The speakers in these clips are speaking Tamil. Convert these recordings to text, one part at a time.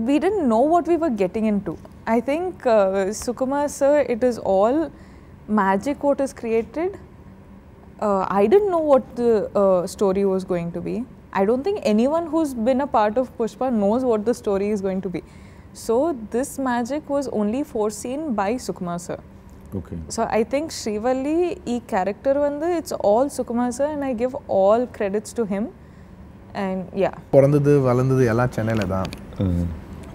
we didn't know what we were getting into. I think Sukumar sir, it is all magic what is created. I didn't know what the story was going to be. I don't think anyone who's been a part of Pushpa knows what the story is going to be. So this magic was only foreseen by Sukumar sir. Okay. So I think Srivalli, ee character vandu, it's all Sukumar sir and I give all credits to him. And yeah. பிறந்தது வளர்ந்தது எல்லாம் சென்னையில் தான்.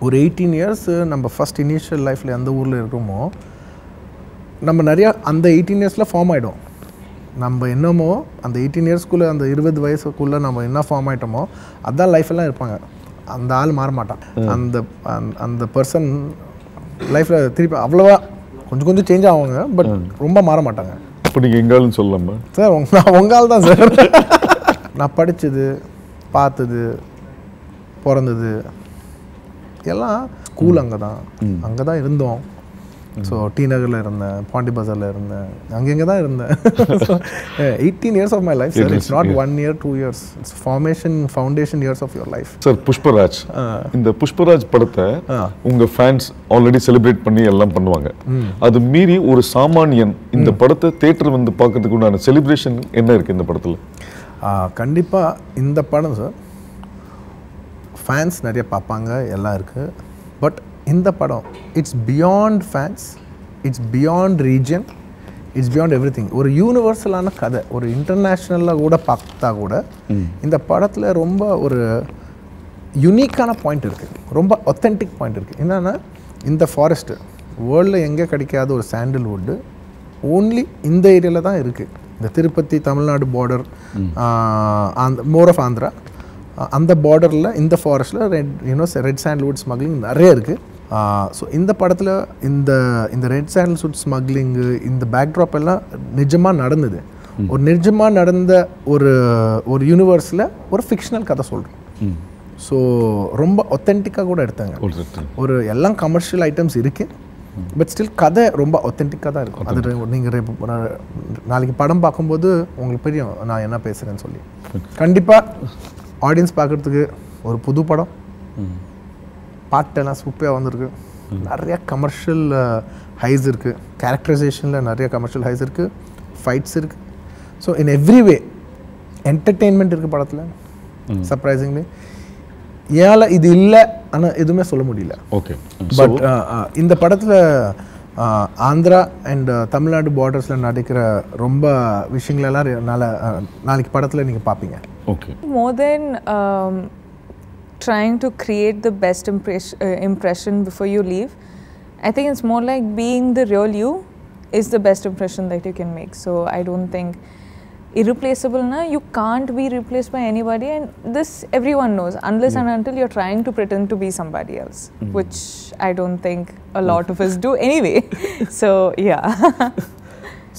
ஒரு 18 இயர்ஸ் நம்ம ஃபர்ஸ்ட் இனிஷியல் லைஃப்பில் எந்த ஊரில் இருக்கிறோமோ நம்ம நிறையா அந்த 18 இயர்ஸில் ஃபார்ம் ஆகிடும். நம்ம என்னமோ அந்த 18 இயர்ஸ்க்குள்ளே அந்த 20 வயசுக்குள்ளே நம்ம என்ன ஃபார்ம் ஆகிட்டோமோ அதுதான் லைஃபெல்லாம் இருப்பாங்க. அந்த ஆள் மாற மாட்டான். அந்த பர்சன் லைஃப்பில் திருப்பி அவ்வளோவா கொஞ்சம் கொஞ்சம் சேஞ்ச் ஆவாங்க, பட் ரொம்ப மாற மாட்டாங்க. இப்போ நீங்கள் எங்காலும் சொல்லலாமா சார்? உங்கள் ஆள் தான் சார். நான் படித்தது, பார்த்தது, பிறந்தது எல்லாம் ஸ்கூல் அங்கே தான் இருந்தோம். ஸோ டி நகரில் இருந்தேன், பாண்டி பஜாரில் இருந்தேன், அங்கங்கே தான் இருந்தேன். 18 years of my life, sir. It's not 1 year, 2 years. It's foundation years of your life. Sir Pushparaj, இந்த புஷ்பராஜ் படத்தை உங்கள் ஃபேன்ஸ் ஆல்ரெடி செலிப்ரேட் பண்ணி எல்லாம் பண்ணுவாங்க. அது மீறி ஒரு சாமானியன் இந்த படத்தை தேட்டர் வந்து பார்க்கறதுக்கு உண்டான செலிப்ரேஷன் என்ன இருக்குது இந்த படத்தில்? கண்டிப்பாக இந்த படம் சார் ஃபேன்ஸ் நிறைய பார்ப்பாங்க, எல்லாம் இருக்குது. பட் இந்த படம் it's beyond fans, it's beyond region, it's beyond every thing. ஒரு யூனிவர்சலான கதை, ஒரு இன்டர்நேஷ்னலில் கூட பார்த்தா கூட இந்த படத்தில் ரொம்ப ஒரு யுனிக்கான பாயிண்ட் இருக்குது, ரொம்ப ஒத்தென்டிக் பாயிண்ட் இருக்குது. என்னென்னா இந்த ஃபாரஸ்ட்டு வேர்ல்டில் எங்கே கிடைக்காத ஒரு சாண்டில்வுட்டு ஓன்லி இந்த ஏரியாவில் தான் இருக்குது. இந்த Tirupati Tamil Nadu border, more of Andhra, அந்த பார்டரில் இந்த ஃபாரஸ்ட்டில் ரெட் சாண்டில்வுட் ஸ்மக்லிங் நிறைய இருக்குது. ஸோ இந்த படத்தில் இந்த ரெட் சாண்டில்வுட் ஸ்மக்லிங்கு, இந்த பேக்ட்ராப் எல்லாம் நிஜமாக நடந்தது. ஒரு நிஜமாக நடந்த ஒரு யூனிவர்ஸில் ஒரு ஃபிக்ஷனல் கதை சொல்கிறோம். ஸோ ரொம்ப ஒத்தென்டிக்காக கூட எடுத்தாங்க. ஒரு எல்லாம் கமர்ஷியல் ஐட்டம்ஸ் இருக்குது, பட் ஸ்டில் கதை ரொம்ப ஒத்தென்டிக்காக தான் இருக்கும். அது நீங்கள் நாளைக்கு படம் பார்க்கும்போது உங்களுக்கு தெரியும் நான் என்ன பேசுகிறேன்னு சொல்லி. கண்டிப்பாக ஆடியன்ஸ் பார்க்குறதுக்கு ஒரு புது படம், பாட்டெல்லாம் சூப்பராக வந்திருக்கு, நிறையா கமர்ஷியல் ஹைஸ் இருக்குது, கேரக்டரைசேஷனில் நிறைய கமர்ஷியல் ஹைஸ் இருக்குது, ஃபைட்ஸ் இருக்குது. So in every way entertainment இருக்குது படத்தில். சர்ப்ரைசிங்லி ஏன் இது இல்லை ஆனால் எதுவுமே சொல்ல முடியல. ஓகே. பட் இந்த படத்தில் ஆந்திரா அண்ட் தமிழ்நாடு பார்டர்ஸில் நடக்கிற ரொம்ப விஷயங்களெல்லாம் நாளைக்கு படத்தில் நீங்கள் பார்ப்பீங்க. Okay. More than trying to create the best impression before you leave, I think it's more like being the real you is the best impression that you can make. So I don't think irreplaceable na, you can't be replaced by anybody, and this everyone knows, unless and until you're trying to pretend to be somebody else, which I don't think a lot of us do anyway. So yeah.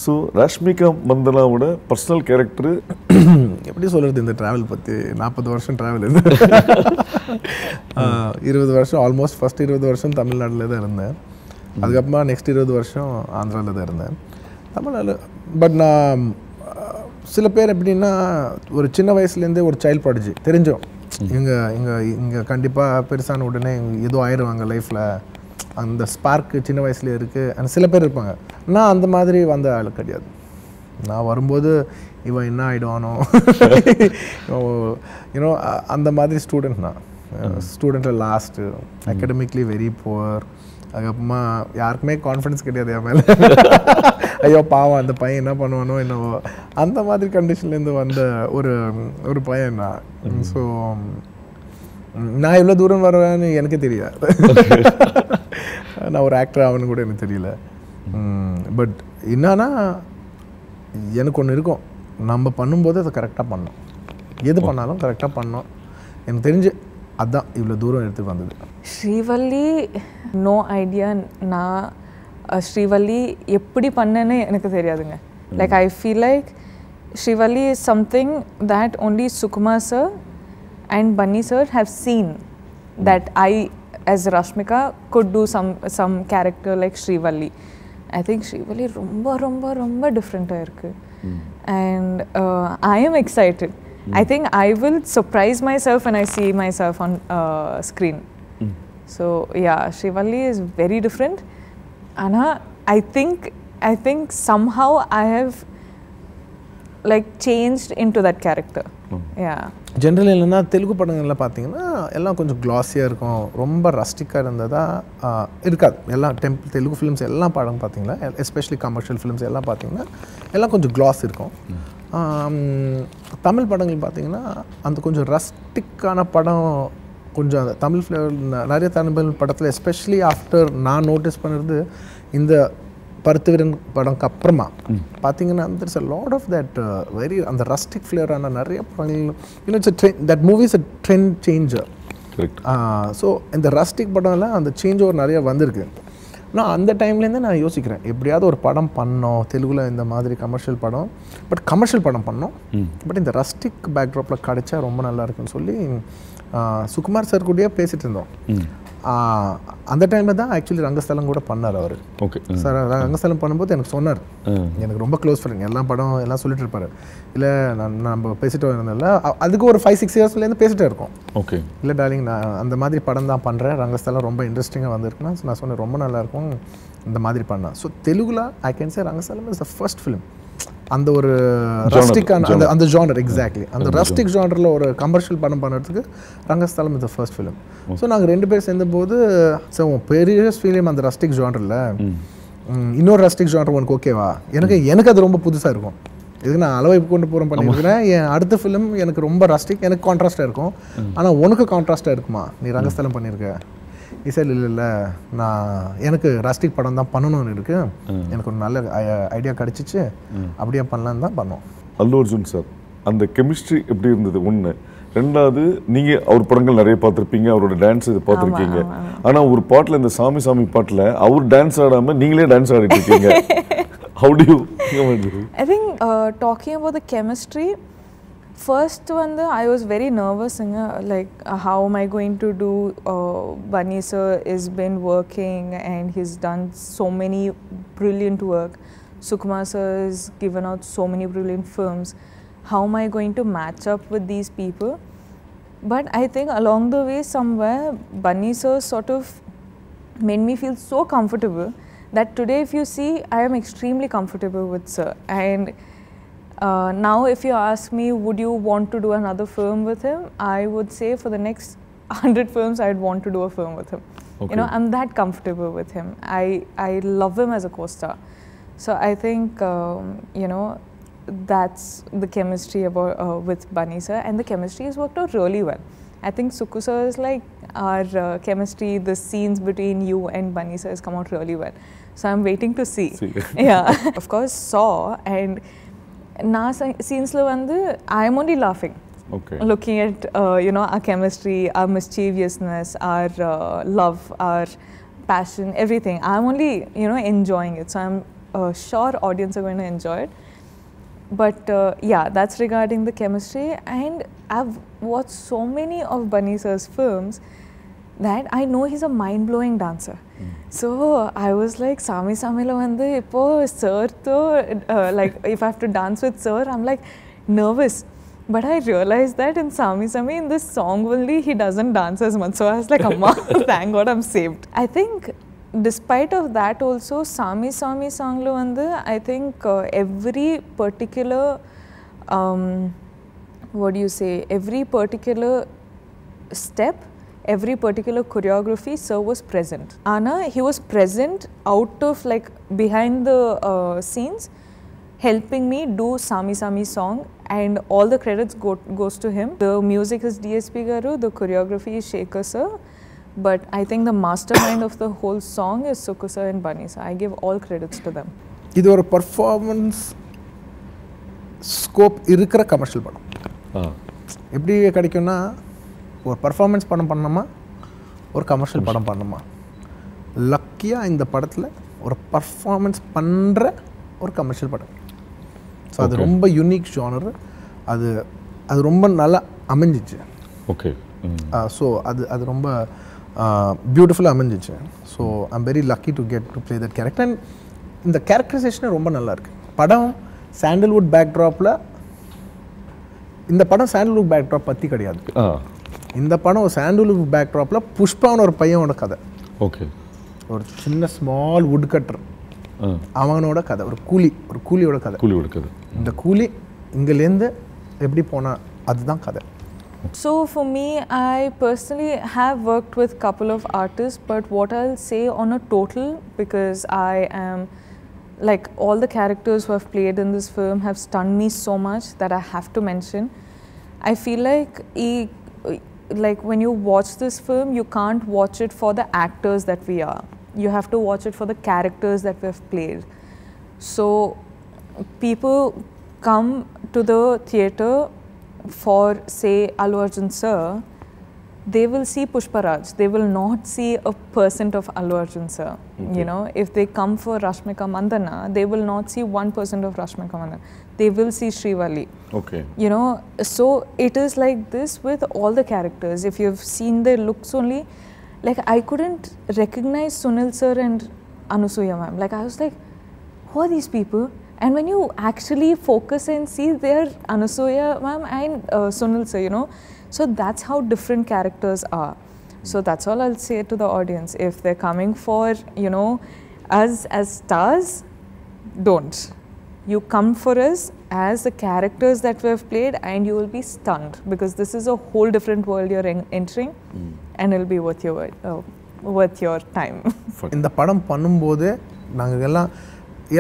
So Rashmika மந்தனாவோட பர்சனல் கேரக்டரு எப்படி சொல்கிறது? இந்த ட்ராவல் பற்றி 40 வருஷம் ட்ராவல் இது. 20 வருஷம் ஆல்மோஸ்ட் ஃபஸ்ட் 20 வருஷம் தமிழ்நாட்டில் தான் இருந்தேன். அதுக்கப்புறமா நெக்ஸ்ட் 20 வருஷம் ஆந்திராவில் தான் இருந்தேன். தமிழ்நாடு பட் நான் சில பேர் எப்படின்னா ஒரு சின்ன வயசுலேருந்தே ஒரு சைல்ட் ப்ராடஜி தெரிஞ்சோம். இங்கே கண்டிப்பாக பெருசான உடனே ஏதோ ஆயிடுவாங்க லைஃப்பில், அந்த ஸ்பார்க்கு சின்ன வயசுலேயே இருக்குது. ஆனால் சில பேர் இருப்பாங்க. நான் அந்த மாதிரி வந்த ஆள் கிடையாது. நான் வரும்போது இவன் என்ன ஆகிடுவானோ யூனோ அந்த மாதிரி ஸ்டூடெண்ட். நான் ஸ்டூடெண்ட்டில் லாஸ்ட்டு, அகடமிக்லி வெரி புவர். அதுக்கப்புறமா யாருக்குமே கான்ஃபிடன்ஸ் கிடையாது என் மேலே. ஐயோ பாவம் அந்த பையன் என்ன பண்ணுவானோ என்னவோ, அந்த மாதிரி கண்டிஷன்லேருந்து வந்த ஒரு பையன் நான். ஸோ நான் இவ்வளோ தூரம் வருவேன்னு எனக்கு தெரியாது. நான் ஒரு ஆக்டர் ஆகணும்னு கூட எனக்கு தெரியல. பட் என்னன்னா எனக்கு ஒன்று இருக்கும், நம்ம பண்ணும்போது அதை கரெக்டாக பண்ணோம், எது பண்ணாலும் கரெக்டாக பண்ணோம். எனக்கு தெரிஞ்சு அதுதான் இவ்வளோ தூரம் எடுத்து வந்தது. Srivalli no idea. நான் ஸ்ரீவல்லி எப்படி பண்ணேன்னு எனக்கு தெரியாதுங்க. Like I feel like Srivalli is something that only Sukumar sir and Bunny sir have seen that I as Rashmika could do some character like Srivalli. I think Srivalli romba different ah irukku, and I am excited. I think I will surprise myself when I see myself on screen. So yeah, Srivalli is very different. Anna, I think somehow I have like changed into that character. Yeah. Generally இல்லைன்னா தெலுங்கு படங்கள்லாம் பார்த்தீங்கன்னா எல்லாம் கொஞ்சம் க்ளாஸியாக இருக்கும், ரொம்ப ரஸ்டிக்காக இருந்ததாக இருக்காது. எல்லாம் தெலுங்கு ஃபிலிம்ஸ் எல்லாம் படம் பார்த்தீங்கன்னா, எஸ்பெஷலி கமர்ஷியல் ஃபிலிம்ஸ் எல்லாம் பார்த்தீங்கன்னா எல்லாம் கொஞ்சம் க்ளாஸ் இருக்கும். தமிழ் படங்கள் பார்த்தீங்கன்னா அந்த கொஞ்சம் ரஸ்டிக்கான படம் கொஞ்சம் அந்த தமிழ் ஃப்ளேவர் நிறைய தமிழ் படத்தில் எஸ்பெஷலி ஆஃப்டர் நான் நோட்டீஸ் பண்ணுறது இந்த பருத்துவீரன் படம்க்கு அப்புறமா பார்த்தீங்கன்னா there's a lot of that very அந்த ரஸ்டிக் ஃப்ளேவரான நிறைய படங்கள் it's that movie is a trend changer. So இந்த ரஸ்டிக் படம்லாம் அந்த சேஞ்ச் ஓவர் நிறைய வந்திருக்கு. நான் அந்த டைம்லேருந்து நான் யோசிக்கிறேன் எப்படியாவது ஒரு படம் பண்ணோம் தெலுங்குல இந்த மாதிரி கமர்ஷியல் படம், பட் கமர்ஷியல் படம் பண்ணோம், பட் இந்த ரஸ்டிக் பேக்ட்ராப்பில் கிடைச்சா ரொம்ப நல்லா இருக்குன்னு சொல்லி சுகுமார் சார் கூடயே பேசிகிட்டு இருந்தோம். அந்த டைமில் தான் ஆக்சுவலி ரங்கஸ்தலம் கூட பண்ணார் அவர். ஓகே சார் ரங்கஸ்தலம் பண்ணும்போது எனக்கு சொன்னார், எனக்கு ரொம்ப க்ளோஸ் ஃப்ரெண்ட், எல்லா படம் எல்லாம் சொல்லிட்டு இருப்பார். இல்லை நம்ம பேசிட்டு இருந்ததில்ல அதுக்கு ஒரு 5-6 இயர்ஸ்லேருந்து பேசிகிட்டே இருக்கோம். ஓகே இல்லை டார்லிங் நான் அந்த மாதிரி படம் தான் பண்ணுறேன், ரங்கஸ்தலம் ரொம்ப இன்ட்ரெஸ்டிங்காக வந்திருக்குன்னா நான் சொன்னேன் ரொம்ப நல்லாயிருக்கும் இந்த மாதிரி பண்ணேன். ஸோ தெலுங்குல I can say Rangasthalam is the first film அந்த ஒரு ரஸ்டிக்கான அந்த ஜானர் எக்ஸாக்ட்லி அந்த ரஸ்டிக் ஜானரில் ஒரு கமர்ஷியல் படம் பண்ணுறதுக்கு Rangasthalam is the first film. So நாங்கள் 2 பேர் சேர்ந்தபோது ஸோ பெரிய ஃபிலிம் அந்த ரஸ்டிக் ஜானரில் இன்னொரு ரஸ்டிக் ஜானர் உனக்கு ஓகேவா, எனக்கு அது ரொம்ப புதுசாக இருக்கும். இதுக்கு நான் அளவை கொண்டு போகிறேன் பண்ணியிருக்கிறேன். என் அடுத்த ஃபிலிம் எனக்கு ரொம்ப ரஸ்டிக், எனக்கு கான்ட்ராஸ்டாக இருக்கும், ஆனால் உனக்கு கான்ட்ராஸ்டாக இருக்குமா நீ ரங்கஸ்தலம் பண்ணியிருக்க. இசையில் இல்லை நான் எனக்கு ரஸ்டிக் படம் தான் பண்ணணும்னு இருக்கு, எனக்கு ஒரு நல்ல ஐடியா கிடச்சிச்சு, அப்படியே பண்ணலான்னு தான் பண்ணோம். அல்லு அர்ஜுன் சார் அந்த கெமிஸ்ட்ரி எப்படி இருந்தது ஒன்று, ரெண்டாவது நீங்கள் அவர் படங்கள் நிறைய பார்த்துருப்பீங்க, அவரோட டான்ஸ் இது பார்த்துருக்கீங்க, ஆனால் ஒரு பாட்டில் இந்த சாமி சாமி பாட்டில் அவர் டான்ஸ் ஆடாமல் நீங்களே டான்ஸ் ஆடிட்டு இருக்கீங்க. How do you I think talking about the chemistry, first one I was very nervous like how am I going to do. Bunny sir has been working and he's done so many brilliant work. Sukumar sir has given out so many brilliant films. How am I going to match up with these people? But I think along the way somewhere Bunny sir sort of made me feel so comfortable that today if you see I am extremely comfortable with sir. And now if you ask me would you want to do another film with him, I would say for the next 100 films I'd want to do a film with him. Okay. You know, I'm that comfortable with him. I love him as a co-star. So I think you know, that's the chemistry about with Bunny sir, and the chemistry has worked out really well. I think Suku sir is like our chemistry, the scenes between you and Bunny sir has come out really well. So I'm waiting to see. Yeah. Of course saw and na scenes lo vandu I am only laughing. Okay. Looking at you know, our chemistry, our mischievousness, our love, our passion, everything. I'm only, you know, enjoying it. So I'm sure audience are going to enjoy it. But yeah, that's regarding the chemistry. And I've watched so many of Bunny sir's films that I know he's a mind-blowing dancer. So I was like, Sami Samila vandu ipo sir to like if I have to dance with sir, I'm like nervous. But I realized that in Sami Sami, in this song only, he doesn't dance as much. So I was like, Amma, thank God I'm saved. I think despite of that also, Sami Sami song lo vandu I think every particular what do you say, every particular step, every particular choreography sir was present. Anna, he was present out of like behind the scenes helping me do Sami Sami song, and all the credits goes to him. The music is DSP garu, the choreography is Shekhar sir, but I think the mastermind of the whole song is Suku sir and Bunny sir. I give all credits to them. இது ஒரு பர்ஃபார்மன்ஸ் ஸ்கோப் இருக்கிற கமர்ஷியல் படம். எப்படி கிடைக்கும்னா ஒரு பர்ஃபார்மன்ஸ் படம் பண்ணணுமா ஒரு கமர்ஷியல் படம் பண்ணணுமா, லக்கியாக இந்த படத்தில் ஒரு பர்ஃபார்மன்ஸ் பண்ணுற ஒரு கமர்ஷியல் படம். ஸோ அது ரொம்ப யூனிக் ஜானர், அது அது ரொம்ப நல்லா அமைஞ்சிச்சு. ஓகே. ஸோ அது ரொம்ப பியூட்டிஃபுல்லாக அமைஞ்சிச்சு. So I'm very lucky to get to play that character. And இந்த கேரக்டரைசேஷனே ரொம்ப நல்லா இருக்குது. படம் சாண்டல்வுட் பேக்ட்ராப்பில், இந்த படம் சாண்டல்வுட் பேக்ட்ராப் பற்றி கிடையாது. இந்த படம் ஒரு சாண்டல்வுட் பேக்ட்ராப்ல புஷ்பான்னு ஒரு பையனோட கதை. ஓகே. ஒரு சின்ன ஸ்மால் வுட் கட்டர், அவனோட கதை, ஒரு கூலியோட கதை. இந்த கூலி இங்கேருந்து எப்படி போனா அதுதான் கதை. So for me, I personally have worked with couple of artists, but what I'll say on a total, because I am like all the characters who have played in this film have stunned me so much that I have to mention. I feel like when you watch this film, you can't watch it for the actors that we are. You have to watch it for the characters that we have played. So people come to the theatre for, say, Allu Arjun sir, they will see Pushpa Raj. They will not see a percent of Allu Arjun sir. Okay. You know, if they come for Rashmika Mandanna, they will not see 1% of Rashmika Mandanna. They will see Srivalli. Okay. You know, so it is like this with all the characters. If you've seen their looks only, like I couldn't recognize Sunil sir and Anusuya ma'am. Like I was like, who are these people? And when you actually focus and see, they're Anusuya ma'am and Sunil sir, you know. So that's how different characters are. So that's all I'll say to the audience. If they're coming for, you know, us as stars, don't. You come for us as the characters that we have played and you will be stunned, because this is a whole different world you're entering and it'll be worth your time. இந்த படம் பண்ணும்போது நாங்கள்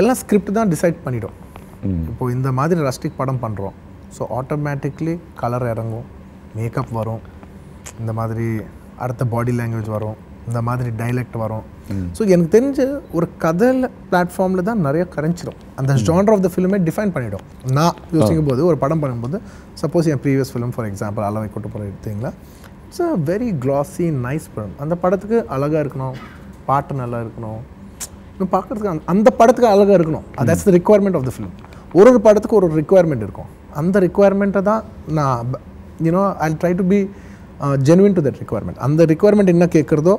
எல்லாம் ஸ்கிரிப்ட் தான் டிசைட் பண்ணிட்டோம். இப்போ இந்த மாதிரி ரஸ்டிக் படம் பண்ணுறோம். ஸோ ஆட்டோமேட்டிக்லி கலர் இறங்கும், மேக்கப் வரும், இந்த மாதிரி அடுத்த பாடி லாங்குவேஜ் வரும், இந்த மாதிரி டைலெக்ட் வரும். ஸோ எனக்கு தெரிஞ்சு ஒரு கதை பிளாட்ஃபார்மில் தான் நிறைய கரைஞ்சிடும். அந்த ஜான்டர் ஆஃப் த ஃபிலிமே டிஃபைன் பண்ணிவிடும். நான் யோசிக்கும் போது ஒரு படம் பண்ணும்போது, suppose N previous film for example அளவை கூட்டு போகிற எடுத்தீங்களா, it's a very glossy nice படம். அந்த படத்துக்கு அழகாக இருக்கணும், பாட்டு நல்லா இருக்கணும், பார்க்குறதுக்கு அந்த படத்துக்கு அழகாக இருக்கணும். That's the requirement of the film. ஒரு படத்துக்கு ஒரு ரிக்குவயர்மெண்ட் இருக்கும். அந்த ரிக்குவயர்மெண்ட்டை தான் நான் I'll try to be genuine to that requirement. அந்த ரிக்குவயர்மெண்ட் என்ன கேட்குறதோ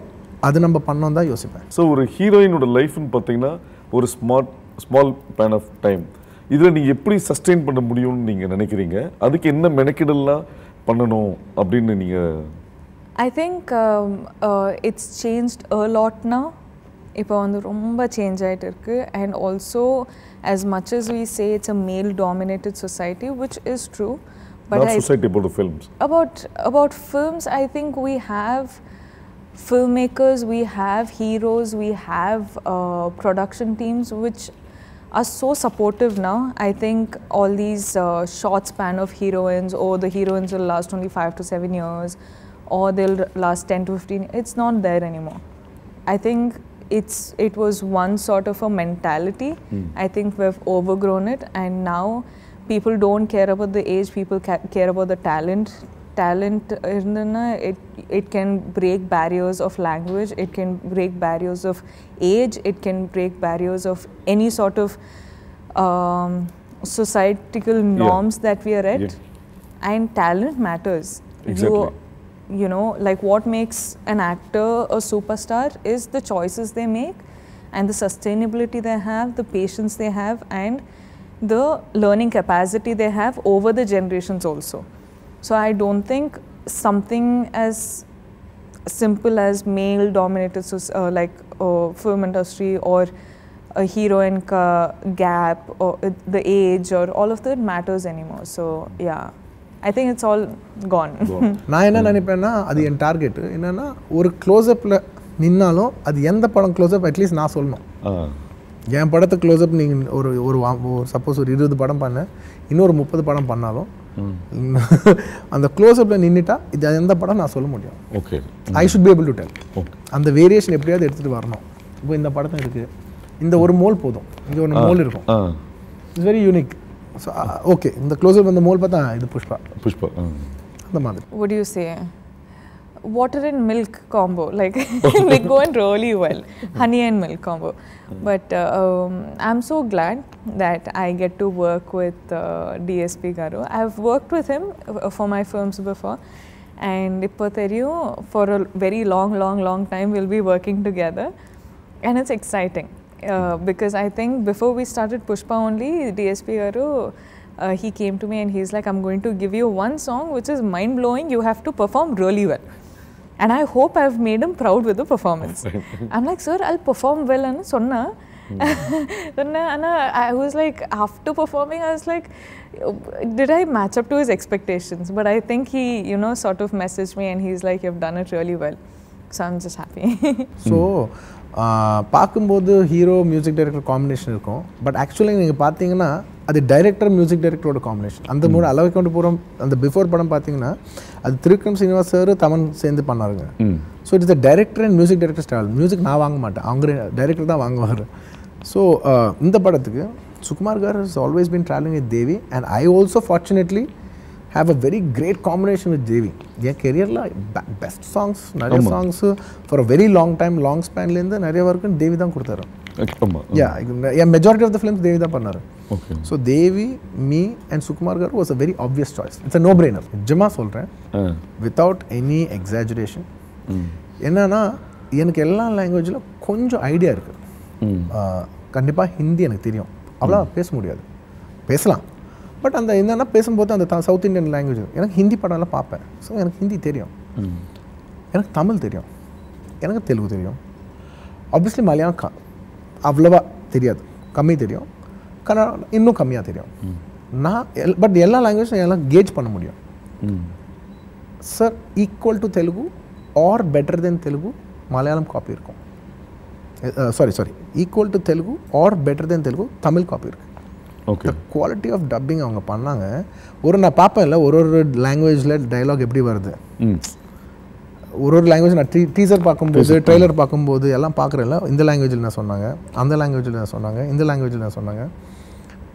அது நம்ம பண்ணோம் தான் யோசிப்பேன். ஸோ ஒரு ஹீரோயினோட லைஃப்னு பார்த்தீங்கன்னா ஒரு ஸ்மால் பேன் ஆஃப் டைம். இதில் நீங்கள் எப்படி சஸ்டெயின் பண்ண முடியும்னு நீங்கள் நினைக்கிறீங்க? அதுக்கு என்ன மெனக்கெடெல்லாம் பண்ணணும் அப்படின்னு நீங்கள்? I think it's changed a lot now. இப்போ வந்து ரொம்ப சேஞ்ச் ஆகிட்டு இருக்கு. And also as much as we say it's a male dominated society, which is true, but not society, about films. About films, I think we have filmmakers, we have heroes, we have production teams which are so supportive now. I think all these short span of heroines, or the heroines will last only 5 to 7 years, or they'll last 10 to 15. It's not there anymore. I think it was one sort of a mentality. I think we've overgrown it, and now people don't care about the age, people care about the talent. It can break barriers of language, it can break barriers of age, it can break barriers of any sort of societal norms that we are at. And talent matters. Exactly. You know, like what makes an actor a superstar is the choices they make, and the sustainability they have, the patience they have, and the learning capacity they have over the generations also. So I don't think something as simple as male dominated like film industry or a heroine ka gap or the age or all of that matters anymore. So yeah, I think it's all gone. நான் என்ன நினைப்பேன்னா, அது என் டார்கெட் என்னன்னா, ஒரு க்ளோஸ்அப்பில் நின்னாலும் அது எந்த படம் க்ளோஸ்அப் அட்லீஸ்ட் நான் சொல்லணும். என் படத்தை க்ளோஸ்அப் நீங்கள் ஒரு சப்போஸ் ஒரு 20 படம் பண்ணேன், இன்னொரு 30 படம் பண்ணாலும் அந்த க்ளோஸ்அப்பில் நின்றுட்டா இது எந்த படம் நான் சொல்ல முடியும். Okay, I should be able to tell. அந்த வேரியேஷன் எப்படியாவது எடுத்துகிட்டு வரணும். இப்போ இந்த படத்தை இருக்குது, இந்த ஒரு மோல் போதும், இங்கே ஒரு மோல் இருக்கும், it's very unique. So okay, இந்த க்ளோஸ்அப் அந்த மோல் பார்த்தா இது புஷ்பா அந்த மாதிரி. What do you say? Water and milk combo, like they go in really well, honey and milk combo. But I'm so glad that I get to work with DSP Garu. I've worked with him for my films before, and ipo theriyum for a very long time we'll be working together, and it's exciting because I think before we started Pushpa only, DSP Garu he came to me and he's like, I'm going to give you one song which is mind-blowing. You have to perform really well. And I hope I've made him proud with the performance. I'm like, sir, I'll perform well. And sonna. And I was like, after performing, I was like, did I match up to his expectations? But I think he, you know, sort of messaged me and he's like, you've done it really well. So I'm just happy. So, பார்க்கும்போது ஹீரோ மியூசிக் டைரக்டர் காம்பினேஷன் இருக்கும். பட் ஆக்சுவலி நீங்கள் பார்த்தீங்கன்னா அது டைரக்டர் மியூசிக் டைரக்டரோட காம்பினேஷன். அந்த மூணு அளவு கொண்டு போகிறோம். அந்த பிஃபோர் படம் பார்த்தீங்கன்னா அது திருக்கம் சீனிவாஸ் சார் தமன் சேர்ந்து பண்ணாருங்க. So it's the director and music director style. Music நான் வாங்க மாட்டேன், அவங்க டைரக்டர் தான் வாங்குவார். ஸோ இந்த படத்துக்கு Sukumar garu has always been travelling with Devi and I also fortunately have a very great combination with Devi. என் கெரியரில் பெஸ்ட் சாங்ஸ் நிறைய songs for a very long time long ஸ்பேன்லேருந்து நிறைய ஒர்க்கு தேவி தான் கொடுத்தாரு. என் majority of the films Devi தான் பண்ணார். So Devi, me and Sukumar garu was a very obvious choice. It's a no brainer. நிஜமாக சொல்கிறேன், வித்தவுட் எனி எக்ஸாஜுரேஷன். என்னன்னா எனக்கு எல்லா லாங்குவேஜில் கொஞ்சம் ஐடியா இருக்குது. கண்டிப்பாக ஹிந்தி எனக்கு தெரியும், அவ்வளோ பேச முடியாது, பேசலாம். பட் அந்த என்னென்னா பேசும்போது அந்த சவுத் இண்டியன் லாங்குவேஜ் எனக்கு ஹிந்தி படம்லாம் பார்ப்பேன். ஸோ எனக்கு ஹிந்தி தெரியும், எனக்கு தமிழ் தெரியும், எனக்கு தெலுங்கு தெரியும். ஆப்வியஸ்லி மலையாளம் அவ்வளோவா தெரியாது, கம்மி தெரியும். கன்னடம் இன்னும் கம்மியாக தெரியும். பட் எல்லா லாங்குவேஜும் எல்லாம் கேஜ் பண்ண முடியும். Sir equal to Telugu or better than Telugu Malayalam copy இருக்கும். Sorry equal to Telugu or better than Telugu Tamil copy இருக்குது. ஓகே, குவாலிட்டி ஆஃப் டப்பிங் அவங்க பண்ணாங்க. நான் பார்ப்பேன் இல்லை ஒரு லாங்குவேஜில் டைலாக் எப்படி வருது, ஒரு லாங்குவேஜ் நான் டீசர் பார்க்கும்போது ட்ரெய்லர் பார்க்கும்போது எல்லாம் பார்க்குறேன்ல, இந்த லாங்குவேஜில் என்ன சொன்னாங்க, அந்த லாங்குவேஜில் என்ன சொன்னாங்க, இந்த லாங்குவேஜில் என்ன சொன்னாங்க.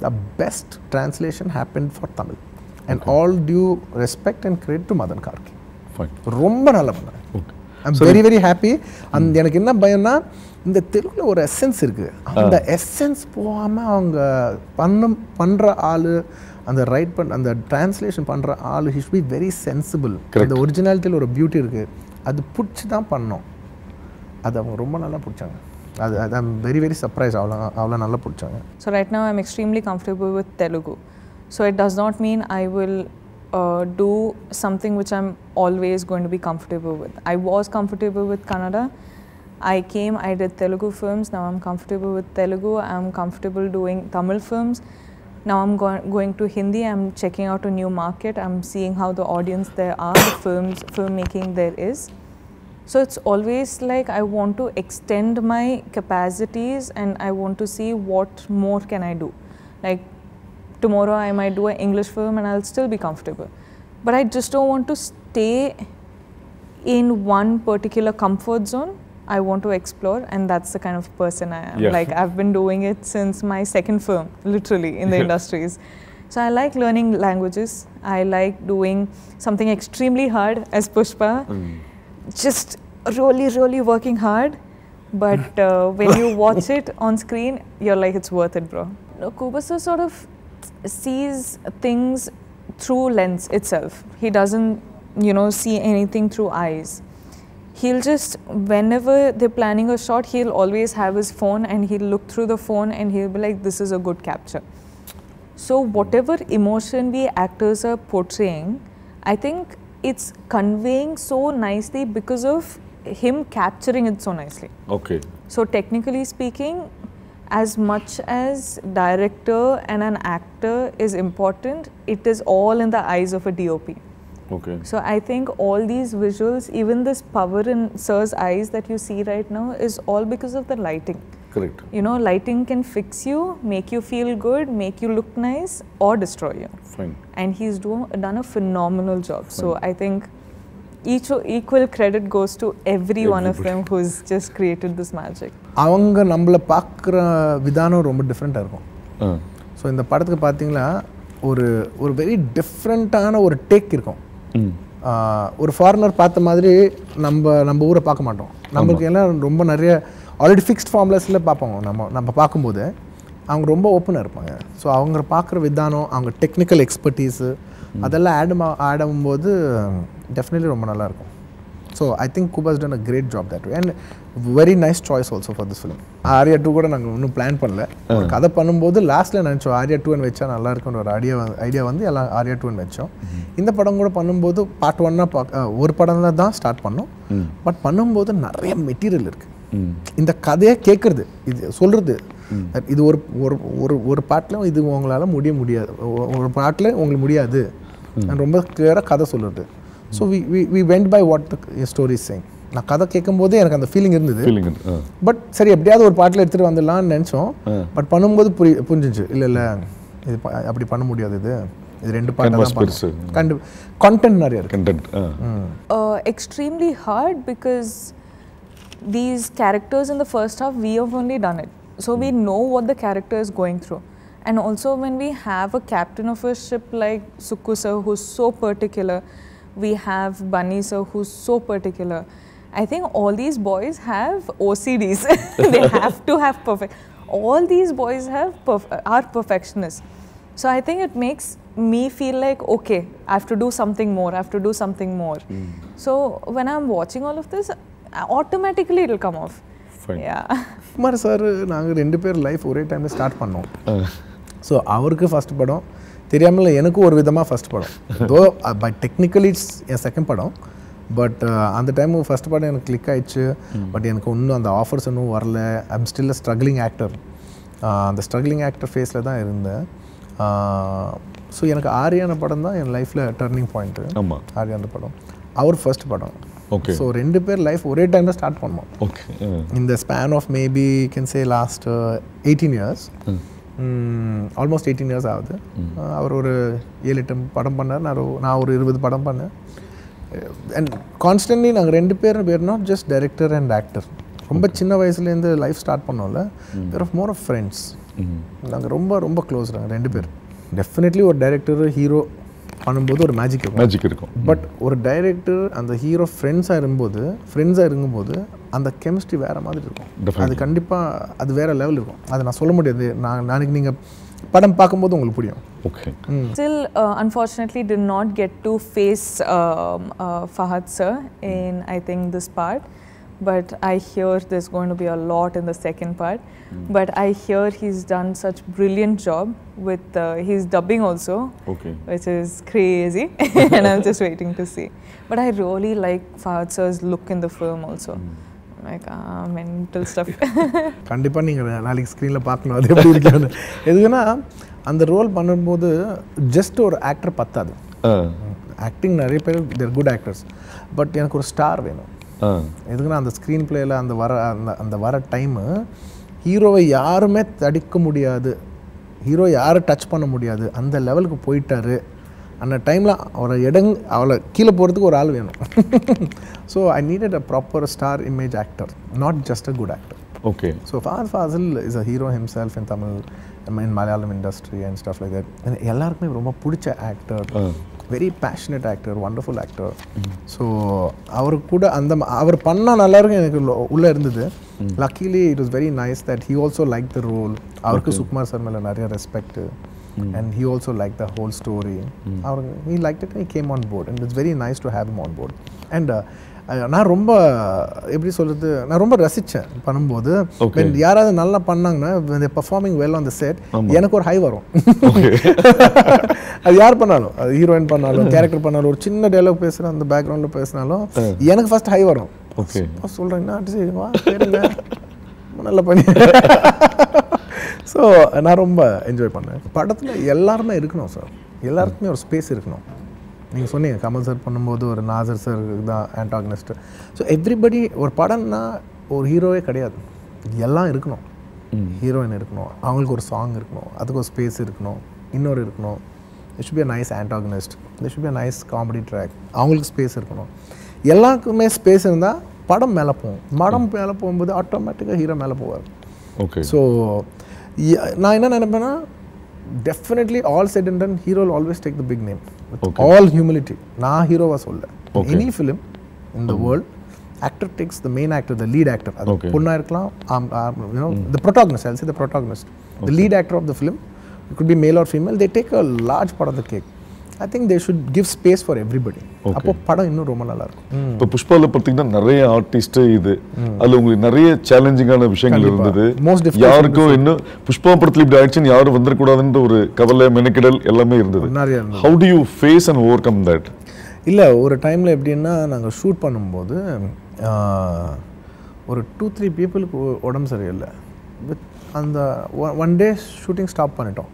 The best translation happen for Tamil and all due respect and credit to Madhan Karky. ரொம்ப நல்லா பண்ணாங்க. I am very very happy. எனக்கு என்ன பயம்னா இந்த தெலுங்கில் ஒரு எசன்ஸ் இருக்குது, அந்த எசன்ஸ் போகாமல் அவங்க பண்ணுற ஆள், அந்த ரைட் அந்த ட்ரான்ஸ்லேஷன் பண்ணுற ஆள் he should be very sensible. அந்த ஒரிஜினாலிட்டியில் ஒரு பியூட்டி இருக்குது, அது பிடிச்சி தான் பண்ணோம். அது அவங்க ரொம்ப நல்லா பிடிச்சாங்க. அது ஐம் வெரி வெரி சர்ப்ரைஸ். அவ்வளோ நல்லா பிடிச்சாங்க. So right now I'm extremely comfortable with Telugu. So it does not mean I will do something which I'm always going to be comfortable with. I was comfortable with Kannada. I came, I did Telugu films. Now I'm comfortable with Telugu. I'm comfortable doing Tamil films. Now I'm going to Hindi. I'm checking out a new market. I'm seeing how the audience there are, the filmmaking there is. So it's always like I want to extend my capacities and I want to see what more can I do. Like tomorrow I might do an English film and I'll still be comfortable. But I just don't want to stay in one particular comfort zone. I want to explore, and that's the kind of person I am. Yeah. Like I've been doing it since my second film, literally, in the industries. So I like learning languages. I like doing something extremely hard as Pushpa. Just really, really working hard. But when you watch it on screen, you're like, it's worth it, bro. Kubasa sort of sees things through lens itself. He doesn't, see anything through eyes. He'll just, whenever they're planning a shot, he'll always have his phone and he'll look through the phone and he'll be like, this is a good capture. So whatever emotion we actors are portraying, I think it's conveying so nicely because of him capturing it so nicely. Okay. So technically speaking, as much as director and an actor is important, it is all in the eyes of a DOP. Okay. So I think all these visuals, even this power in Sir's eyes that you see right now, is all because of the lighting. Correct. Lighting can fix you, make you feel good, make you look nice, or destroy you. Fine. And he's done a phenomenal job. Fine. So I think equal credit goes to every one of them who's just created this magic. அவங்க நம்மளை பார்க்குற விதானம் ரொம்ப டிஃப்ரெண்ட்டாக இருக்கும். ஸோ இந்த படத்துக்கு பார்த்தீங்கன்னா ஒரு வெரி டிஃப்ரெண்ட்டான ஒரு டேக் இருக்கும். ஒரு ஃபாரினர் பார்த்த மாதிரி நம்ம ஊரை பார்க்க மாட்டோம். நம்மளுக்கு எல்லாம் ரொம்ப நிறைய ஆல்ரெடி ஃபிக்ஸ்ட் ஃபார்முலாஸில் பார்ப்போம். நம்ம பார்க்கும்போது அவங்க ரொம்ப ஓப்பனாக இருப்பாங்க. ஸோ அவங்க பார்க்குற விதானம், அவங்க டெக்னிக்கல் எக்ஸ்பர்டீஸு அதெல்லாம் ஆட் ஆகும்போது டெஃபினெட்லி ரொம்ப நல்லாயிருக்கும். So I think Kuba has done a great job that way, and very nice choice also for this film. Arya 2 கூட நாங்க இன்னும் பிளான் பண்ணல. கதை பண்ணும்போது லாஸ்ட்ல நினைச்சோம் Arya 2 ன்னு வெச்சா நல்லா இருக்கும்னு ஒரு ஐடியா வந்து எல்லாம் Arya 2 ன்னு வெச்சோம். இந்த படம் கூட பண்ணும்போது பார்ட் 1 ஒரு படம்ல தான் ஸ்டார்ட் பண்ணோம். பட் பண்ணும்போது நிறைய மெட்டீரியல் இருக்கு. இந்த கதையை கேட்கறது, இது சொல்றது, இது ஒரு ஒரு ஒரு பாட்டில் இது உங்களால் முடியாது, ஒரு பாட்டில் உங்களுக்கு முடியாது, நான் ரொம்ப கிளியராக கதை சொல்லுறது. So we went by what the story is saying. நான் கதை கேட்கும்போது எனக்கு அந்த ஃபீலிங் இருந்தது. பட் சரி எப்படியாவது ஒரு பாட்டில் எடுத்துகிட்டு வந்துடலாம்னு நினச்சோம். பட் பண்ணும்போது புரிஞ்சிச்சு, இல்லை இது அப்படி பண்ண முடியாது, இது ரெண்டு பாட்டு கண்டிப்பாக கான்டென்ட் நிறைய இருக்கு. Extremely hard because these characters in the first half we have only done it, so we know what the character is going through. And also when we have a captain of a ship like Sukku sir who's so particular, we have Bunny sir who's so particular. I think all these boys have OCDs. They have to have perfect. All these boys are perfectionists. So I think it makes me feel like, okay, I have to do something more, I have to do something more. So when I'm watching all of this, automatically it will come off. Fine. Yeah. Kumar sir நாங்கள் 2 பேர் லைஃப் ஒரே டைமில் ஸ்டார்ட் பண்ணோம். ஸோ அவருக்கு ஃபஸ்ட் படம் தெரியாமல் எனக்கும் ஒரு விதமாக ஃபஸ்ட் படம். தோ பை டெக்னிக்கலி இட்ஸ் என் செகண்ட் படம். பட் அந்த டைம் ஃபஸ்ட் படம் எனக்கு கிளிக் ஆயிடுச்சு. பட் எனக்கு இன்னும் அந்த ஆஃபர்ஸ் இன்னும் வரல. I'm still a struggling actor. அந்த ஸ்ட்ரகிளிங் ஆக்டர் ஃபேஸில் தான் இருந்தேன். ஸோ எனக்கு ஆரியான படம் தான் என் லைஃப்பில் டர்னிங் பாயிண்ட்டு. ஆமாம், ஆரியான படம் அவர் ஃபர்ஸ்ட் படம். ஓகே. ஸோ 2 பேர் லைஃப் ஒரே டைமில் ஸ்டார்ட் பண்ணோம். ஓகே. இந்த span of maybe can say last 18 years, almost 18 years ஆகுது. அவர் ஒரு 7-8 படம் பண்ணார், நான் ஒரு 20 படம் பண்ணேன். அண்ட் கான்ஸ்டன்ட்லி நாங்கள் 2 பேர் were not just director and actor. ரொம்ப சின்ன வயசுலேருந்து லைஃப் ஸ்டார்ட் பண்ணோம்ல, were of more of friends. நாங்கள் ரொம்ப ரொம்ப க்ளோஸ் நாங்கள் 2 பேர். டெஃபினெட்லி ஒரு டைரக்டர் ஹீரோ பண்ணும்போது ஒரு மேஜிக் இருக்கும். பட் ஒரு டைரக்டர் அந்த ஹீரோ ஃப்ரெண்ட்ஸாக இருக்கும்போது அந்த கெமிஸ்ட்ரி வேறு மாதிரி இருக்கும். அது கண்டிப்பாக அது வேறு லெவல் இருக்கும். அதை நான் சொல்ல முடியாது. நாளைக்கு நீங்கள் படம் பார்க்கும்போது உங்களுக்கு புரியும். Okay. Still, unfortunately, did not get to face Fahad sir in, I think, this part. But I hear there's going to be a lot in the second part. But I hear he's done such brilliant job with his dubbing also, which is crazy. And I'm just waiting to see. But I really like Fahad sir's look in the film also. Like mental stuff. கண்டிப்பாக நீங்கள் நாளைக்கு ஸ்க்ரீனில் பார்க்கணும் அது எப்படி இருக்கான்னு. எதுக்குன்னா அந்த ரோல் பண்ணும்போது ஜஸ்ட் ஒரு ஆக்டர் பத்தாது. ஆக்டிங் நிறைய பேர் தேர் குட் ஆக்டர்ஸ். பட் எனக்கு ஒரு ஸ்டார் வேணும். எதுக்குன்னா அந்த ஸ்க்ரீன் பிளேயில் அந்த வர டைமு ஹீரோவை யாருமே தடுக்க முடியாது, ஹீரோ யாரும் டச் பண்ண முடியாது, அந்த லெவலுக்கு போயிட்டாரு. அந்த டைமில் அவளை கீழே போகிறதுக்கு ஒரு ஆள் வேணும். So I needed a proper star image actor, not just a good actor. Okay. So Fahad Fazil is a hero himself in Tamil, in Malayalam industry and stuff like that. And எல்லாருக்குமே ரொம்ப பிடிச்ச actor, very passionate actor, wonderful actor. So அவருக்கு கூட அவர் பண்ணால் நல்லாயிருக்கும் எனக்கு உள்ளே இருந்தது. Luckily it was very nice that he also like the role. அவருக்கு சுகுமார் சார் மேலே நிறைய respect. And he also liked the whole story. He liked it and he came on board. And it's very nice to have him on board. And நான் ரொம்ப எப்படி சொல்கிறது, நான் ரொம்ப ரசித்தேன் பண்ணும்போது. யாராவது நல்லா பண்ணாங்கன்னா performing well on the set, எனக்கு ஒரு ஹை வரும். அது யார் பண்ணாலும், அது ஹீரோயின் பண்ணாலும் கேரக்டர் பண்ணாலும், ஒரு சின்ன டைலாக் பேசுகிறேன் அந்த பேக்ரவுண்டில் பேசினாலும் எனக்கு ஃபர்ஸ்ட் ஹை வரும். சொல்கிறேன்னா நல்லா பண்ணி. ஸோ நான் ரொம்ப என்ஜாய் பண்ணேன். படத்தில் எல்லாருமே இருக்கணும் சார், எல்லாருக்குமே ஒரு ஸ்பேஸ் இருக்கணும். நீங்கள் சொன்னீங்க கமல் சார் பண்ணும்போது ஒரு நாசர் சார் தான் ஆன்டாகனிஸ்ட்டு. ஸோ எவ்ரிபடி ஒரு படம்னா ஒரு ஹீரோவே கிடையாது, எல்லாம் இருக்கணும். ஹீரோயின் இருக்கணும், அவங்களுக்கு ஒரு சாங் இருக்கணும், அதுக்கு ஒரு ஸ்பேஸ் இருக்கணும், இன்னொரு இருக்கணும். It should be a nice antagonist, it should be a nice comedy track, அவங்களுக்கு ஸ்பேஸ் இருக்கணும். எல்லாருக்குமே ஸ்பேஸ் இருந்தால் படம் மேலே போகும். படம் மேலே போகும்போது ஆட்டோமேட்டிக்காக ஹீரோ மேலே போவார். ஓகே. ஸோ நான் என்ன நினைப்பேன்னா, definitely all said and done, hero will always take the big name with all humility. நான் ஹீரோவா சொல்ல, any film in the world, actor takes the main actor, the lead actor. அது பொண்ணா இருக்கலாம், you know, the protagonist, I'll say the protagonist, the lead actor of the film, it could be male or female, they take a large part of the cake. I think they should give space for everybody. அப்போ படம் இன்னும் ரொம்ப நல்லா இருக்கும். இப்போ புஷ்பால பார்த்தீங்கன்னா நிறைய ஆர்டிஸ்ட் இது அதுல உங்களுக்கு நிறைய சேலஞ்சிங்கான விஷயங்கள் இருந்தது. யாருக்கும் இன்னும் புஷ்பா படத்துல இப்படி ஆயிடுச்சுன்னு யாரும் வந்துடக்கூடாதுன்ற ஒரு கவலை மெனக்கிடல் எல்லாமே இருந்தது. How do you face and overcome that? இல்லை ஒரு டைமில் எப்படின்னா நாங்கள் ஷூட் பண்ணும்போது ஒரு 2-3 பீப்புளுக்கு உடம்பு சரியில்லை. வித் அந்த ஒன் டே ஷூட்டிங் ஸ்டாப் பண்ணிட்டோம்.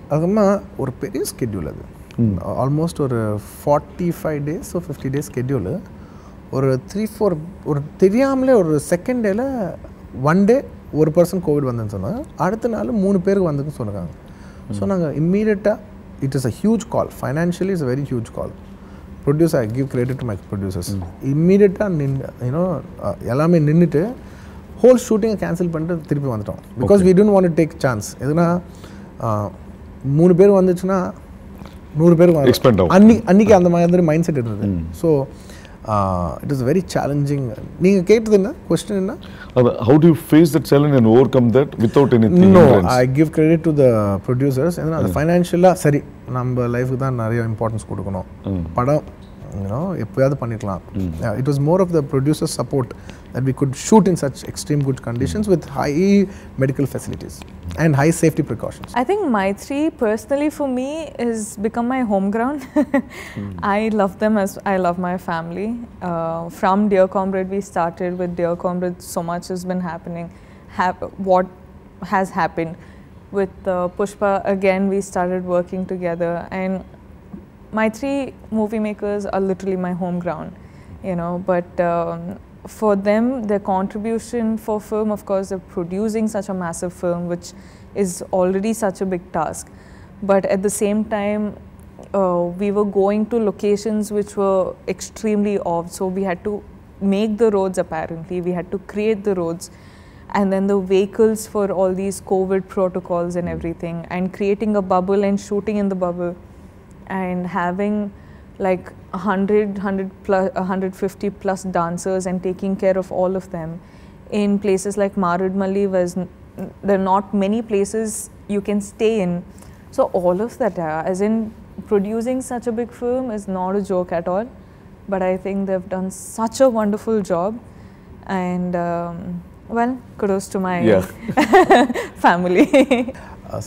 அதுக்கப்புறமா ஒரு பெரிய ஸ்கெட்யூல் அது ஆல்மோஸ்ட் ஒரு 45 days or 50 days ஸ்கெட்யூலு. ஒரு 3-4 ஒரு தெரியாமலே ஒரு செகண்ட் டேல ஒன் டே ஒரு பர்சன் கோவிட் வந்துன்னு சொன்னாங்க. அடுத்த நாள் 3 பேருக்கு வந்துன்னு சொன்னாங்க. ஸோ நாங்கள் இம்மீடியட்டாக it is a huge call, financially is a very huge call. Producer I give credit to my producers. இம்மீடியட்டாக எல்லாமே நின்றுட்டு ஹோல் ஷூட்டிங்கை கேன்சல் பண்ணிட்டு திருப்பி வந்துட்டோம். Because we don't want to take chance. எதுனா 3 பேர் வந்துச்சுன்னா 100 பேர் அன்னைக்கு அந்த மாதிரி மைண்ட் செட் இருந்தது. So it is very challenging. நீங்கள் கேட்டது என்ன கொஸ்டின் என்ன? How do you face that challenge and overcome that without anything? No, I give credit to the producers. ஏன்னா அது ஃபைனான்ஷியலாக சரி நம்ம லைஃபுக்கு தான் நிறைய இம்பார்ட்டன்ஸ் கொடுக்கணும். படம் எப்போயாவது பண்ணிக்கலாம். It was more of the producer support that we could shoot in such extreme good conditions with high medical facilities and high safety precautions. I think Maitri personally for me is become my home ground. I love them as I love my family. From Dear Comrade we started with Dear Comrade, so much has been happening. What has happened with Pushpa, again we started working together, and my 3 movie makers are literally my home ground, but for them, their contribution for film, of course, they're producing such a massive film, which is already such a big task. But at the same time, we were going to locations which were extremely off, so we had to make the roads apparently, we had to create the roads, and then the vehicles for all these COVID protocols and everything, and creating a bubble and shooting in the bubble, and having like 150 plus dancers and taking care of all of them in places like Marudmalli, where there are not many places you can stay in. So all of that, as in producing such a big film is not a joke at all, but I think they've done such a wonderful job, and well, kudos to my family.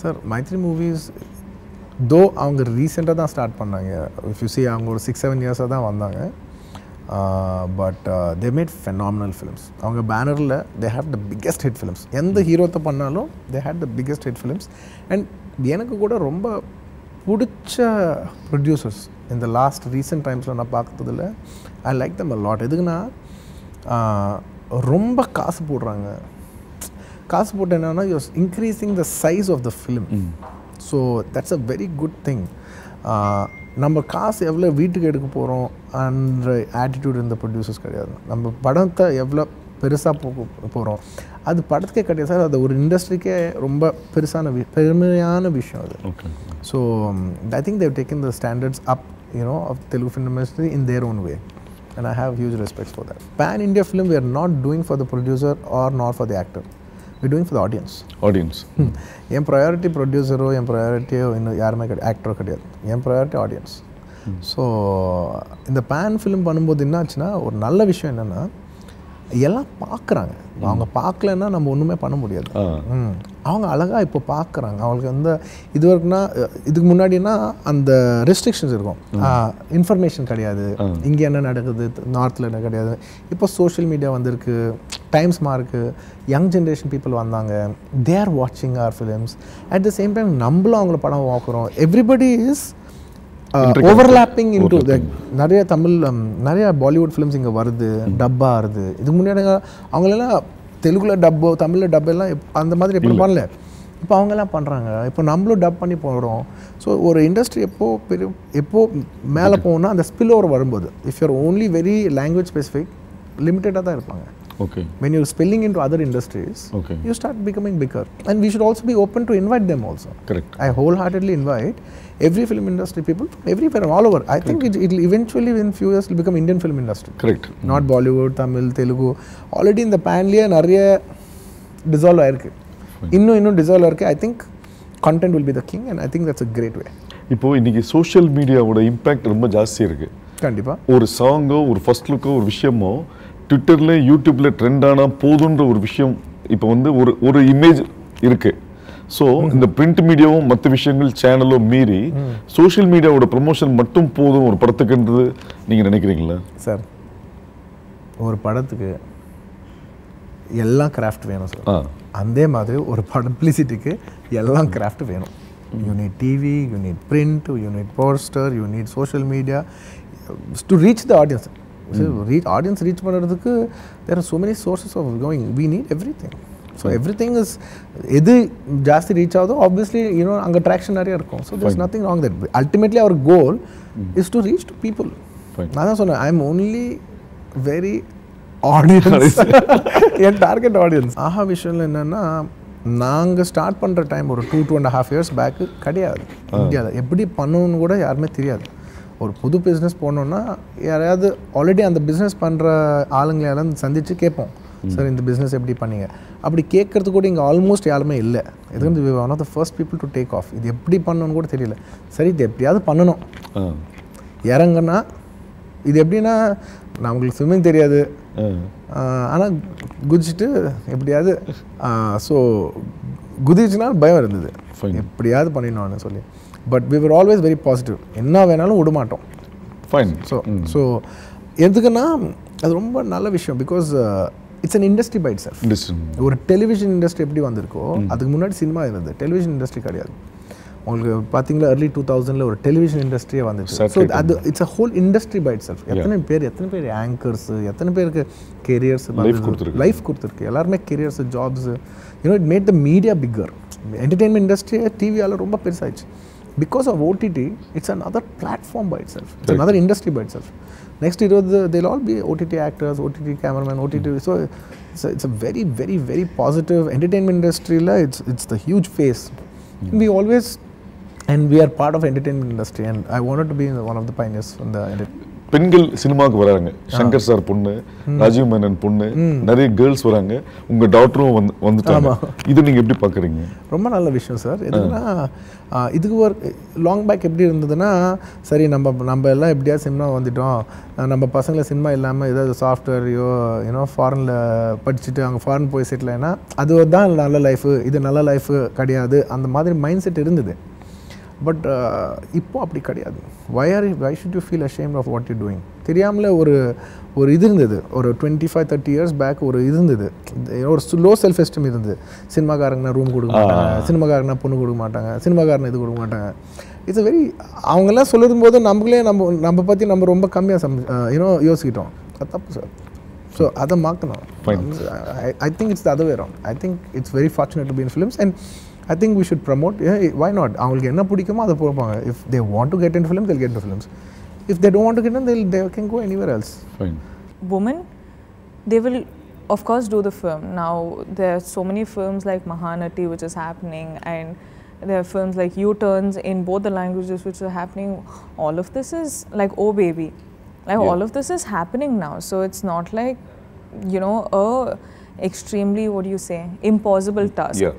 Sir, Maitri Movies, தோ அவங்க ரீசெண்டாக தான் ஸ்டார்ட் பண்ணாங்க. இஃப் யூ சி அவங்க ஒரு 6-7 இயர்ஸாக தான் வந்தாங்க. But they made phenomenal films. அவங்க பேனரில் they have the biggest hit films. எந்த ஹீரோத்தை பண்ணாலும் they had the biggest hit films. And எனக்கு கூட ரொம்ப பிடிச்ச ப்ரொடியூசர்ஸ் இந்த லாஸ்ட் ரீசெண்ட் டைம்ஸில் நான் பார்த்ததில் I like them a lot. எதுக்குன்னா ரொம்ப காசு போடுறாங்க. காசு போட்டு என்னன்னா use increasing the size of the film. So that's a very good thing. நம்ம காசு எவ்வளோ வீட்டுக்கு எடுக்க போகிறோம் அன்ற ஆட்டிடியூட் இந்த ப்ரொடியூசர்ஸ் கிடையாது. நம்ம படத்தை எவ்வளோ பெருசாக போகிறோம் அது படத்துக்கே கிடையாது சார். அது ஒரு இண்டஸ்ட்ரிக்கே ரொம்ப பெருமையான விஷயம் அது. So I think they've taken the standards up of Telugu film industry in their own way, and I have huge respect for that. Pan India film we are not doing for the producer or not for the actor. We're doing for the audience. என் ப்ரையாரிட்டி ப்ரொடியூசரோ என் ப்ரையாரிட்டியோ இன்னும் யாருமே ஆக்டரோ கிடையாது. என் ப்ரையாரிட்டி ஆடியன்ஸ். ஸோ இந்த பேன் ஃபிலிம் பண்ணும்போது என்ன ஆச்சுன்னா ஒரு நல்ல விஷயம் என்னென்னா எல்லாம் பார்க்குறாங்க. அவங்க பார்க்கலன்னா நம்ம ஒன்றுமே பண்ண முடியாது. அவங்க அழகாக இப்போ பார்க்குறாங்க. அவங்களுக்கு வந்து இது வரைக்கும்னா இதுக்கு முன்னாடினா அந்த ரெஸ்ட்ரிக்ஷன்ஸ் இருக்கும். இன்ஃபர்மேஷன் கிடையாது, இங்கே என்ன நடக்குது நார்த்தில் என்ன கிடையாது. இப்போ சோஷியல் மீடியா வந்திருக்கு, டைம்ஸ் மார்க்கு, யங் ஜென்ரேஷன் பீப்புள் வந்தாங்க. தே ஆர் வாட்சிங் our films. At the same time நம்மளும் அவங்கள படம் பார்க்குறோம். எவ்ரிபடி இஸ் ஓவர்லாப்பிங் இன்டு நிறைய தமிழ் நிறைய பாலிவுட் ஃபிலிம்ஸ் இங்கே வருது, டப்பாக வருது. இதுக்கு முன்னாடி அவங்களெல்லாம் தெலுங்குல டப்போ தமிழில் டப்பெல்லாம் அந்த மாதிரி எப்படி பண்ணல, இப்போ அவங்கெல்லாம் பண்ணுறாங்க. இப்போ நம்மளும் டப் பண்ணி போகிறோம். ஸோ ஒரு இண்டஸ்ட்ரி எப்போ மேலே போகணும்னா அந்த ஸ்பில் ஓவர் வரும்போது if you're only very language specific லிமிட்டடாக தான் இருப்பாங்க. When you're spilling into other industries, you start becoming bigger, and we should also be open to invite them also. Correct. I wholeheartedly invite every film industry people from everywhere, all over. I think it will eventually in few years will become Indian film industry. Correct. Not Bollywood, Tamil, Telugu. Already in the pan-liye nariya dissolve ஆயிருக்கு. இன்னும் dissolve ஆயிருக்கு. I think content will be the king, and I think that's a great way. இப்போ இன்னைக்கு சோஷியல் மீடியாவோட இம்பாக்ட் ரொம்ப ஜாஸ்தியாக இருக்குது. கண்டிப்பாக ஒரு சாங்கோ ஒரு ஃபர்ஸ்ட் லுக்கோ ஒரு விஷயமோ ட்விட்டரில் யூடியூப்பில் ட்ரெண்ட் ஆனால் போதுன்ற ஒரு விஷயம் இப்போ வந்து ஒரு இமேஜ் இருக்குது. ஸோ இந்த பிரிண்ட் மீடியாவும் மற்ற விஷயங்கள் சேனலும் மீறி சோஷியல் மீடியாவோட ப்ரமோஷன் மட்டும் போதும் ஒரு படத்துக்குன்றது நீங்கள் நினைக்கிறீங்களா சார்? ஒரு படத்துக்கு எல்லாம் கிராஃப்ட் வேணும் சார். அதே மாதிரி ஒரு பப்ளிசிட்டிக்கு எல்லாம் கிராஃப்ட் வேணும். You need TV, you need print, you need poster, you need social media to reach the audience. Audience reach பண்ணுறதுக்கு there are so many sources of going. We need every thing. So every thing is எது ஜாஸ்தி ரீச் ஆகுதோ ஆப்வியஸ்லி அங்கே ட்ராக்ஷன் நிறைய இருக்கும். So there is nothing wrong that. Ultimately our goal is to reach to people. நான் தான் சொன்னேன், I am only very audience, N target audience. ஆஹா விஷயம்ல என்னென்னா, நாங்கள் ஸ்டார்ட் பண்ணுற டைம் ஒரு 2.5 years பேக்கு கிடையாது இந்தியாவில். எப்படி பண்ணணும்னு கூட யாருமே தெரியாது. ஒரு புது பிஸ்னஸ் போனோன்னா யாரையாவது ஆல்ரெடி அந்த பிஸ்னஸ் பண்ணுற ஆளுங்களையெல்லாம் சந்தித்து கேட்போம், சார் இந்த பிஸ்னஸ் எப்படி பண்ணீங்க? அப்படி கேட்குறது கூட இங்கே ஆல்மோஸ்ட் யாருமே இல்லை. இது வந்து one of the first people to take off. இது எப்படி பண்ணணும்னு கூட தெரியல. சரி, இது எப்படியாவது பண்ணணும். இறங்கன்னா இது எப்படின்னா, நான் உங்களுக்கு ஸ்விம்மிங் தெரியாது, ஆனால் குதிச்சுட்டு எப்படியாவது ஸோ குதிச்சுன்னா பயம் இருந்தது, எப்படியாவது பண்ணிடணும்னு சொல்லி. But we were always very positive. என்ன வேணாலும் விட மாட்டோம். ஃபைன். ஸோ எதுக்குன்னா அது ரொம்ப நல்ல விஷயம். Because it's an industry by itself. ஒரு டெலிவிஷன் இண்டஸ்ட்ரி எப்படி வந்திருக்கோ அதுக்கு முன்னாடி சினிமா இருந்தது, டெலிவிஷன் இண்டஸ்ட்ரி கிடையாது. உங்களுக்கு பார்த்தீங்களா early 2000 ஒரு டெலிவிஷன் இண்டஸ்ட்ரியே வந்துச்சு. ஸோ அது it's a whole industry by itself. எத்தனை பேர் ஆங்கர்ஸ், எத்தனை பேருக்கு கெரியர்ஸ் லைஃப் கொடுத்துருக்கு. எல்லாருமே careers, jobs. It made the media bigger. Entertainment industry டிவியால் ரொம்ப பெருசாகிடுச்சு. Because of OTT, it's another platform by itself. It's another industry by itself. Next year, they'll all be OTT actors, OTT cameramen, OTT. So it's a very, very, very positive entertainment industry. It's the huge phase. We always, and we are part of entertainment industry. And I wanted to be one of the pioneers in the பெண்கள் சினிமாவுக்கு வராங்க. சங்கர் சார் பொண்ணு, ராஜீவ் மேனன் பொண்ணு, நிறைய கேர்ள்ஸ் வராங்க. உங்க டாக்டரும் வந்துட்டாங்க. இது நீங்க எப்படி பாக்குறீங்க? ரொம்ப நல்ல விஷயம் சார். எதுனா இதுக்கு ஒரு லாங் பேக் எப்படி இருந்ததுன்னா, சரி நம்ம எல்லாம் எப்படியாவது சினிமா வந்துட்டோம், நம்ம பசங்களை சினிமா இல்லாமல் ஏதாவது சாஃப்ட்வேரையோ ஃபாரினில் படிச்சுட்டு அங்கே ஃபாரின் போய் செட்டில் ஆனா அது தான் நல்ல லைஃபு, இது நல்ல லைஃபு கிடையாது, அந்த மாதிரி மைண்ட் செட் இருந்தது. பட் இப்போ அப்படி கிடையாது. why should you feel ashamed of what you're doing? தெரியாமலே ஒரு இது இருந்தது. ஒரு 25-30 years பேக் ஒரு இது இருந்தது, ஒரு லோ செல்ஃப் எஸ்டீம் இருந்தது. சினிமாக்காரங்கன்னா ரூம் கொடுக்க மாட்டாங்க, சினிமாக்காரனா பொண்ணு கொடுக்க மாட்டாங்க, சினிமாக்காரனை இது கொடுக்க மாட்டாங்க. இட்ஸ் வெரி, அவங்கெல்லாம் சொல்லும் போது நம்மளே நம்ம பற்றி நம்ம ரொம்ப கம்மியாக யோசிக்கிட்டோம். அது தப்பு சார். ஸோ அதை மாற்றணும். I think it's the other way around. I think it's very fortunate to be in films, and I think we should promote. Why not? அவங்களுக்கு என்ன பிடிக்குமோ அதை போடுவாங்க. If they want to get into films, they'll get into films. If they don't want to get in, they can go anywhere else. Fine. Women, they will of course do the film. Now there are so many films like Mahanati which is happening, and there are films like U-turns in both the languages which are happening. All of this is like, oh baby, like all of this is happening now. So it's not like a extremely, what do you say, impossible task. Yeah.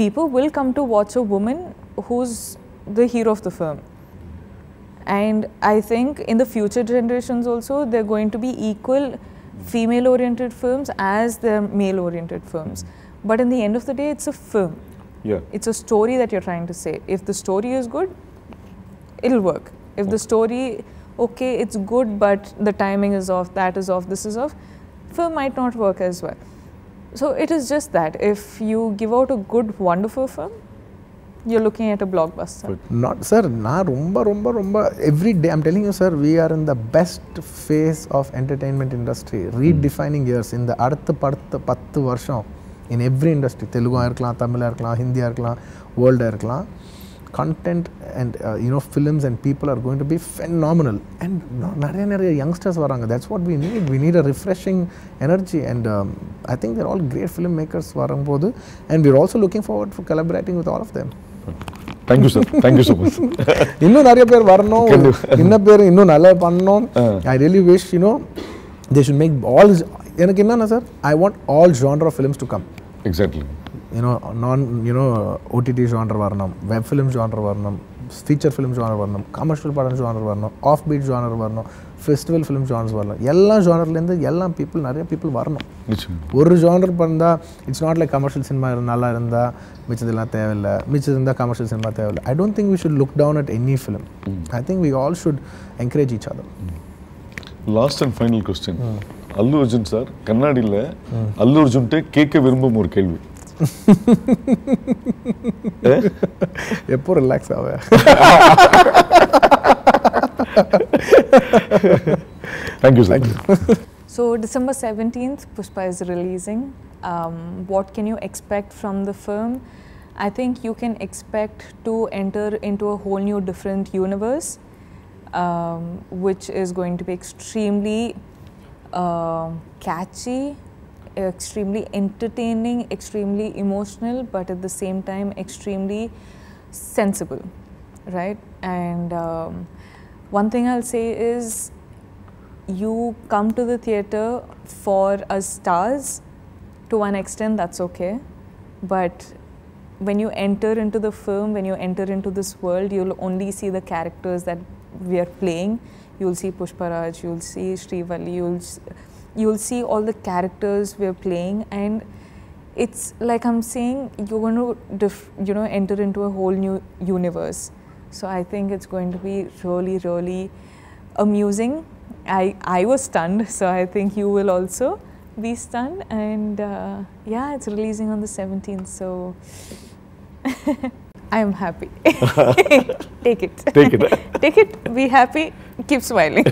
People will come to watch a woman who's the hero of the film. And I think in the future generations also, they're going to be equal female-oriented films as their male-oriented films. But in the end of the day, it's a film. Yeah. It's a story that you're trying to say. If the story is good, it'll work. If the story, okay, it's good, but the timing is off, that is off, this is off, film might not work as well. So it is just that if you give out a good, wonderful film, you're looking at a blockbuster. Not, sir, every day I'm telling you, sir, we are in the best phase of entertainment industry, redefining years in the அடுத்த 10 வருஷம் in every industry. தெலுங்கா இருக்கலாம், தமிழா இருக்கலாம், ஹிந்தியா இருக்கலாம், வேர்ல்டா இருக்கலாம். Content and films and people are going to be phenomenal, and நிறைய youngsters வராங்க. That's what we need a refreshing energy, and I think they're all great filmmakers வரும்போது, and we're also looking forward for collaborating with all of them. Thank you sir, thank you so much. இன்னும் நிறைய பேர் வரணும், இன்னும் நல்லா பண்ணணும். I really wish they should make all. எனக்கு என்னன்னா sir, I want all genre films to come. Exactly. OTT genre varanam, web film genre varanam, feature film genre வரணும், கமர்ஷியல் படம் ஜானர் வரணும், ஆஃப் பீட் ஜானர் வரணும், ஃபெஸ்டிவல் ஃபிலிம் ஜானர்ஸ் வரணும். எல்லா ஜானர்லேருந்து எல்லா நிறைய பீப்புள் வரணும். ஒரு ஜானர் பண்ணால் it's not like commercial cinema நல்லா இருந்தால் மிச்சதெல்லாம் தேவையில்லை, மிச்சம் இருந்தால் கமர்ஷியல் சினிமா தேவையில்லை. I don't think we should look down at any film. I think we all should encourage each other. Last and final question. Allu Arjun sir கண்ணாடியில் அல்லு அர்ஜுன்ட்டே கேட்க விரும்பும் ஒரு கேள்வி. எப்போ ரிலாக்ஸ் ஆக? Thank you, sir. So December 17th, Pushpa is releasing. What can you expect from the film? I think you can expect to enter into a whole new different universe, which is going to be extremely catchy, extremely entertaining, extremely emotional, but at the same time extremely sensible, right? And one thing I'll say is, you come to the theatre for us stars. To one extent, that's okay. But when you enter into the film, when you enter into this world, you'll only see the characters that we are playing. You'll see Pushpa Raj, you'll see Srivalli, you'll see all the characters we're playing, and it's like I'm saying, you're going to enter into a whole new universe. So I think it's going to be really, really amusing. I was stunned, so I think you will also be stunned. And yeah, it's releasing on the 17th, so I am happy. Take it. Take it. Take it, be happy, keep smiling.